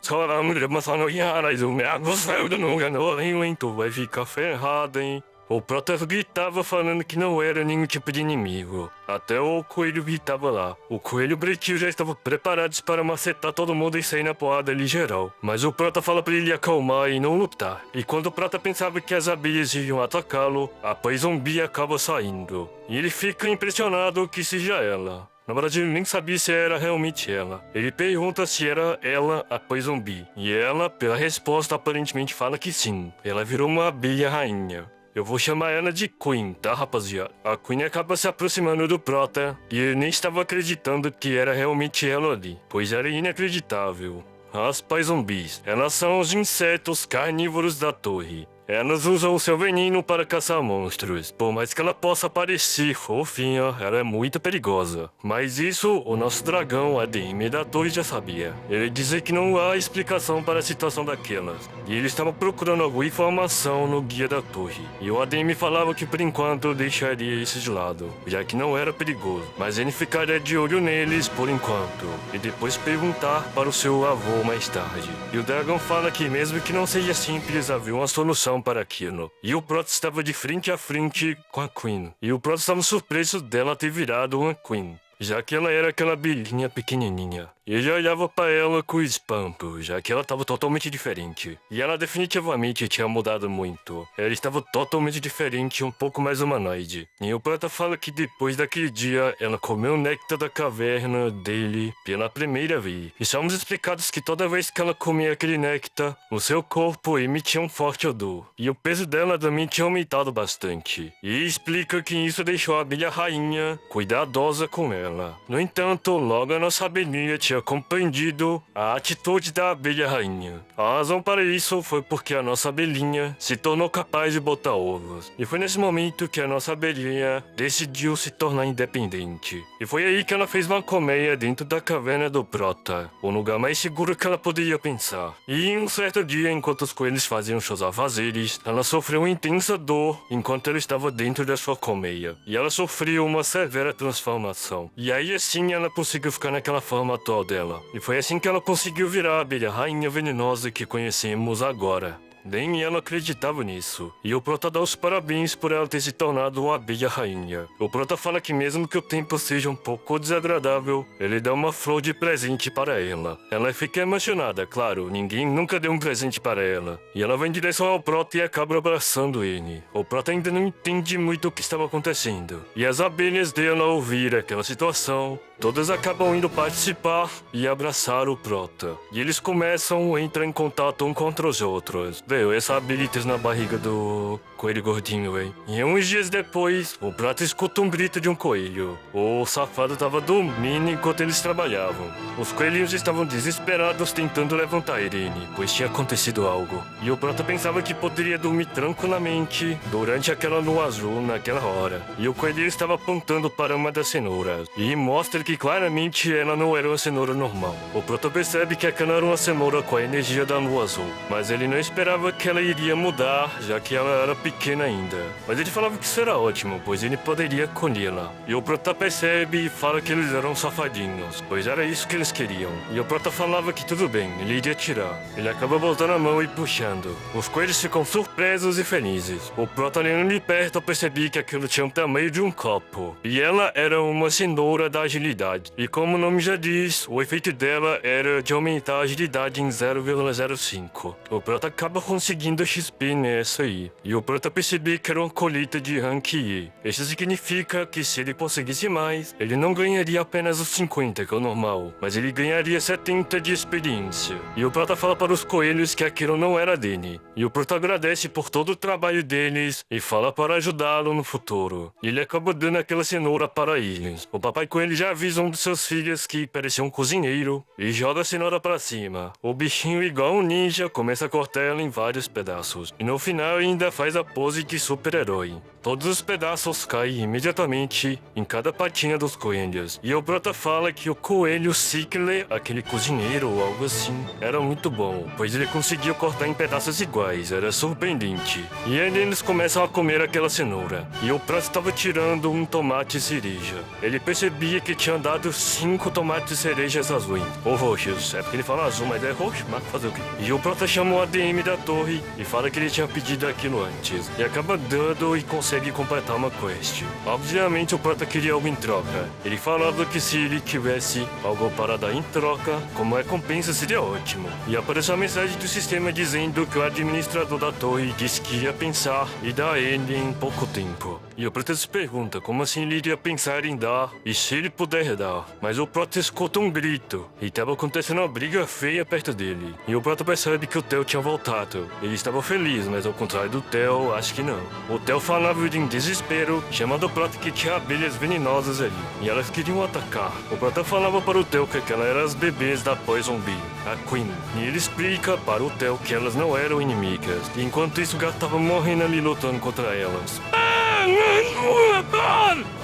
Tu vai ficar ferrado, hein? O Prota gritava falando que não era nenhum tipo de inimigo. Até o coelho gritava lá. O coelho e o Bretil já estavam preparados para macetar todo mundo e sair na porrada ali geral. Mas o Prota fala para ele acalmar e não lutar. E quando o Prota pensava que as abelhas iam atacá-lo, a Poison Bee acaba saindo. E ele fica impressionado que seja ela. Na verdade, ele nem sabia se era realmente ela. Ele pergunta se era ela a Poison Bee. E ela, pela resposta, aparentemente fala que sim. Ela virou uma abelha rainha. Eu vou chamar ela de Queen, tá, rapaziada? A Queen acaba se aproximando do Prota e ele nem estava acreditando que era realmente ela ali, pois era inacreditável. As Poison Bees, elas são os insetos carnívoros da torre. Elas usam o seu veneno para caçar monstros. Por mais que ela possa parecer fofinha, ela é muito perigosa. Mas isso, o nosso dragão, ADM da torre, já sabia. Ele dizia que não há explicação para a situação daquelas. E ele estava procurando alguma informação no guia da torre. E o ADM falava que por enquanto deixaria isso de lado, já que não era perigoso. Mas ele ficaria de olho neles por enquanto. E depois perguntar para o seu avô mais tarde. E o dragão fala que mesmo que não seja simples, havia uma solução para aquilo. E o Prota estava de frente a frente com a Queen. E o Prota estava surpreso dela ter virado uma Queen, já que ela era aquela abelhinha pequenininha. E ele olhava para ela com espanto, já que ela estava totalmente diferente. E ela definitivamente tinha mudado muito. Ela estava totalmente diferente, um pouco mais humanoide. E o Prota fala que depois daquele dia, ela comeu o néctar da caverna dele pela primeira vez. E somos explicados que toda vez que ela comia aquele néctar, o seu corpo emitia um forte odor. E o peso dela também tinha aumentado bastante. E explica que isso deixou a abelha rainha cuidadosa com ela. No entanto, logo a nossa abelhinha tinha compreendido a atitude da abelha rainha. A razão para isso foi porque a nossa abelhinha se tornou capaz de botar ovos. E foi nesse momento que a nossa abelhinha decidiu se tornar independente. E foi aí que ela fez uma colmeia dentro da caverna do Prota, o lugar mais seguro que ela poderia pensar. E em um certo dia, enquanto os coelhos faziam seus afazeres, ela sofreu uma intensa dor enquanto ela estava dentro da sua colmeia. E ela sofreu uma severa transformação. E aí assim ela conseguiu ficar naquela forma atual pessoal dela. E foi assim que ela conseguiu virar a abelha rainha venenosa que conhecemos agora. Nem ela acreditava nisso. E o Prota dá os parabéns por ela ter se tornado uma abelha rainha. O Prota fala que mesmo que o tempo seja um pouco desagradável, ele dá uma flor de presente para ela. Ela fica emocionada, claro, ninguém nunca deu um presente para ela. E ela vai em direção ao Prota e acaba abraçando ele. O Prota ainda não entende muito o que estava acontecendo. E as abelhas dela, ao ouvir aquela situação, todas acabam indo participar e abraçar o Prota. E eles começam a entrar em contato um contra os outros. Veio essa habilitas na barriga do coelho gordinho, véi. E uns dias depois, o Prota escuta um grito de um coelho. O safado tava dormindo enquanto eles trabalhavam. Os coelhinhos estavam desesperados tentando levantar ele, pois tinha acontecido algo. E o Prota pensava que poderia dormir tranquilamente durante aquela lua azul naquela hora. E o coelhinho estava apontando para uma das cenouras. E mostra que claramente ela não era uma cenoura normal. O Prota percebe que aquela era uma cenoura com a energia da lua azul. Mas ele não esperava que ela iria mudar, já que ela era pequena ainda. Mas ele falava que isso era ótimo, pois ele poderia colhê-la. E o Prota percebe e fala que eles eram safadinhos, pois era isso que eles queriam. E o Prota falava que tudo bem, ele iria tirar. Ele acaba botando a mão e puxando. Os coelhos ficam surpresos e felizes. O Prota olhando de perto, eu percebi que aquilo tinha o tamanho de um copo. E ela era uma cenoura da agilidade. E como o nome já diz, o efeito dela era de aumentar a agilidade em 0,05. O Prota acaba conseguindo XP nessa aí. E o Prota percebeu que era uma colheita de rank E. Isso significa que se ele conseguisse mais, ele não ganharia apenas os 50, que é o normal, mas ele ganharia 70 de experiência. E o Prota fala para os coelhos que aquilo não era dele. E o Prota agradece por todo o trabalho deles e fala para ajudá-lo no futuro. E ele acaba dando aquela cenoura para eles. O papai coelho já avisa um dos seus filhos que parecia um cozinheiro e joga a cenoura para cima. O bichinho, igual um ninja, começa a cortar ela em vários pedaços. E no final ainda faz a pose de super-herói. Todos os pedaços caem imediatamente em cada patinha dos coelhos. E o Prota fala que o coelho Sickler, aquele cozinheiro ou algo assim, era muito bom, pois ele conseguia cortar em pedaços iguais, era surpreendente. E aí eles começam a comer aquela cenoura. E o Prota estava tirando um tomate cereja. Ele percebia que tinha dado 5 tomates cerejas azuis, ou roxos, é porque ele fala azul, mas é roxo, mas fazer o quê? E o Prota chamou a DM da torre e fala que ele tinha pedido aquilo antes. E acaba dando e consegue completar uma quest. Obviamente o Prota queria algo em troca. Ele falava que se ele tivesse algo para dar em troca, como recompensa seria ótimo. E apareceu a mensagem do sistema dizendo que o administrador da torre disse que ia pensar e dar a ele em pouco tempo. E o Prota se pergunta como assim ele iria pensar em dar e se ele puder dar. Mas o Prota escuta um grito e estava acontecendo uma briga feia perto dele. E o Prota percebe que o Theo tinha voltado. Ele estava feliz, mas ao contrário do Theo, acho que não. O Theo falava em desespero, chamando o Prota que tinha abelhas venenosas ali. E elas queriam atacar. O Prota falava para o Theo que aquelas eram as bebês da Poison Bee, a Queen. E ele explica para o Theo que elas não eram inimigas. E enquanto isso o gato estava morrendo ali lutando contra elas.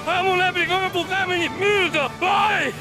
A mulher brigando por causa inimiga! Vai!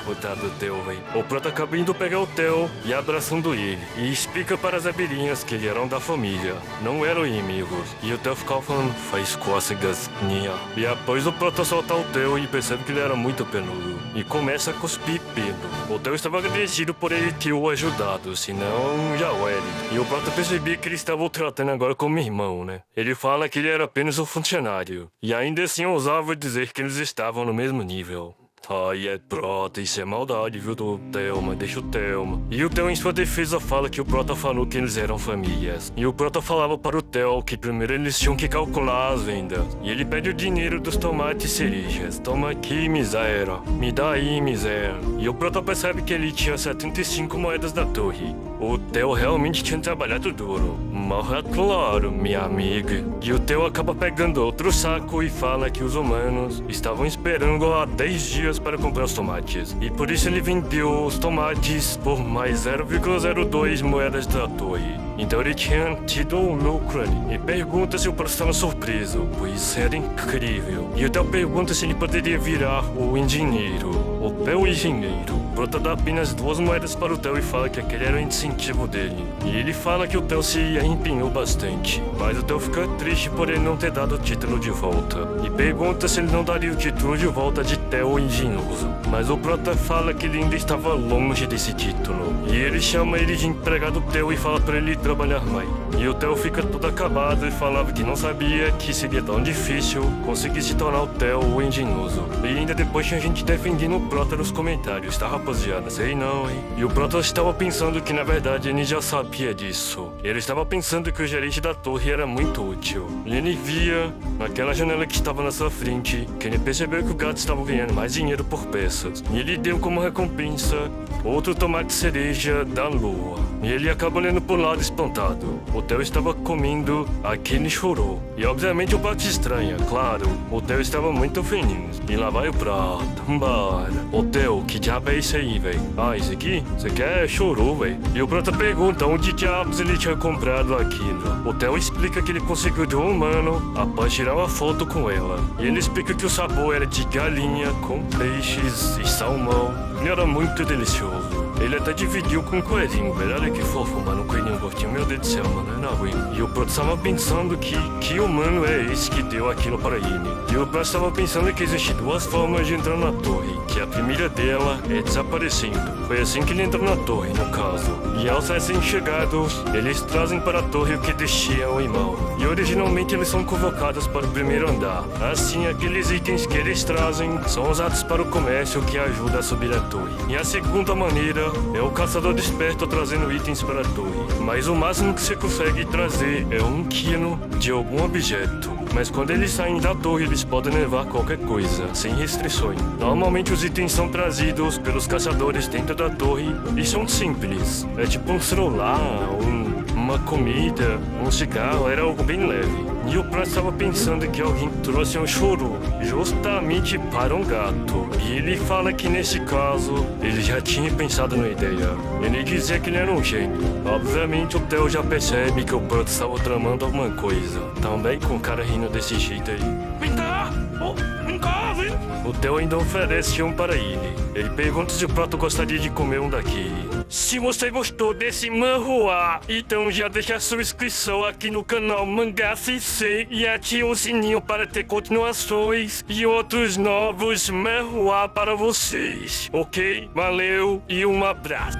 Coitado do Theo, véi. O Prota acaba indo pegar o Theo e abraçando ele. E explica para as abelhinhas que eles eram da família, não eram inimigos. E o Theo ficava falando, faz cócegas, nia. E após o Prota soltar o Theo e percebe que ele era muito peludo. E começa a cuspir pelo. O Theo estava agradecido por ele ter o ajudado, senão já era. E o Prota percebia que ele estava o tratando agora como irmão, né? Ele fala que ele era apenas um funcionário. E ainda assim ousava dizer que eles estavam no mesmo nível. Ai, é Prota, isso é maldade, viu, do Thelma, deixa o Thelma. E o Theo em sua defesa fala que o Prota falou que eles eram famílias. E o Prota falava para o Theo que primeiro eles tinham que calcular as vendas. E ele pede o dinheiro dos tomates cerejas. Toma aqui, miséria. Me dá aí, miséria. E o Prota percebe que ele tinha 75 moedas da torre. O Theo realmente tinha trabalhado duro. Mas é claro, minha amiga. E o Theo acaba pegando outro saco e fala que os humanos estavam esperando há 10 dias para comprar os tomates. E por isso ele vendeu os tomates por mais 0,02 moedas da torre. Então ele tinha tido um lucro ali. E pergunta se o Prota estava surpreso, pois era incrível. E o Theo pergunta se ele poderia virar o engenheiro. O Theo engenheiro. Prota dá apenas 2 moedas para o Theo e fala que aquele era o incentivo dele. E ele fala que o Theo se empenhou bastante, mas o Theo fica triste por ele não ter dado o título de volta. E pergunta se ele não daria o título de volta de Theo Engenhoso. Mas o Prota fala que ele ainda estava longe desse título. E ele chama ele de empregado Theo e fala para ele trabalhar mais. E o Theo fica todo acabado e falava que não sabia que seria tão difícil conseguir se tornar o Theo o Engenhoso. E ainda depois tinha gente defendendo o Prota nos comentários, tá, rapaziada? Sei não, hein? E o Prota estava pensando que na verdade ele já sabia disso. Ele estava pensando que o gerente da torre era muito útil. E ele via, naquela janela que estava na sua frente, que ele percebeu que o gato estava ganhando mais dinheiro por peças. E ele deu como recompensa outro tomate cereja da lua. E ele acaba olhando pro lado espantado. O Theo estava comendo aquele chorou. E obviamente o prato estranha, claro. O Theo estava muito feliz. E lá vai o prato. Bora. Ô Theo, que diabo é isso aí, velho? Ah, isso aqui? Você quer chorou, velho? E o Prota pergunta onde diabos ele tinha comprado aquilo. O Theo explica que ele conseguiu de um humano após tirar uma foto com ela. E ele explica que o sabor era de galinha com peixes e salmão. E era muito delicioso. Ele até dividiu com o coelhinho, velho. Olha que fofo, mano. O coelhinho gostinho. Meu Deus do céu, mano. Não aguento. E o Prota estava pensando que humano é esse que deu aquilo para ele. E o Prota estava pensando que existem 2 formas de entrar na torre. Que a primeira dela é desaparecendo. Foi assim que ele entrou na torre, no caso. E ao recém-chegado, eles trazem para a torre o que destia o irmão. E originalmente eles são convocados para o primeiro andar. Assim, aqueles itens que eles trazem são usados para o comércio que ajuda a subir a torre. E a segunda maneira é o caçador desperto trazendo itens para a torre. Mas o máximo que você consegue trazer é 1 quilo de algum objeto. Mas quando eles saem da torre, eles podem levar qualquer coisa, sem restrições. Normalmente os itens são trazidos pelos caçadores dentro da torre e são simples. É tipo um celular, uma comida, um cigarro, era algo bem leve. E o Prota estava pensando que alguém trouxe um choro justamente para um gato. E ele fala que nesse caso, ele já tinha pensado na ideia. Ele dizia que ele era um gênio. Obviamente o Theo já percebe que o Prota estava tramando alguma coisa. Também com o cara rindo desse jeito aí. Vem cá! Vem cá, vem! O Theo ainda oferece um para ele. Ele pergunta se o Prota gostaria de comer um daquele. Se você gostou desse manhwa, então já deixa sua inscrição aqui no canal Mangá CC e ative o sininho para ter continuações e outros novos manhwa para vocês, ok? Valeu e um abraço.